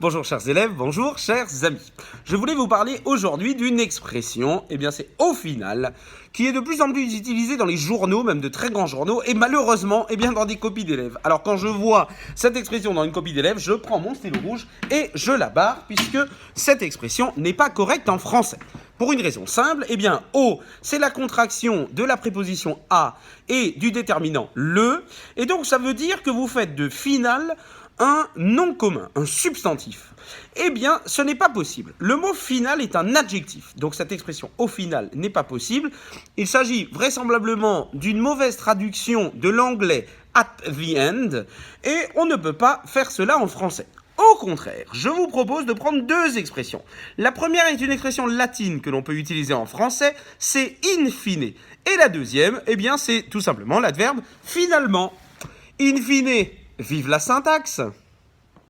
Bonjour chers élèves, bonjour chers amis. Je voulais vous parler aujourd'hui d'une expression, c'est au final, qui est de plus en plus utilisée dans les journaux, même de très grands journaux, et malheureusement, dans des copies d'élèves. Alors quand je vois cette expression dans une copie d'élèves, je prends mon stylo rouge et je la barre, puisque cette expression n'est pas correcte en français. Pour une raison simple, au, c'est la contraction de la préposition à et du déterminant le, et donc ça veut dire que vous faites de final un nom commun, un substantif. Ce n'est pas possible. Le mot final est un adjectif, donc cette expression au final n'est pas possible. Il s'agit vraisemblablement d'une mauvaise traduction de l'anglais at the end, et on ne peut pas faire cela en français. Au contraire, je vous propose de prendre deux expressions. La première est une expression latine que l'on peut utiliser en français, c'est in fine. Et la deuxième, c'est tout simplement l'adverbe finalement. In fine, vive la syntaxe!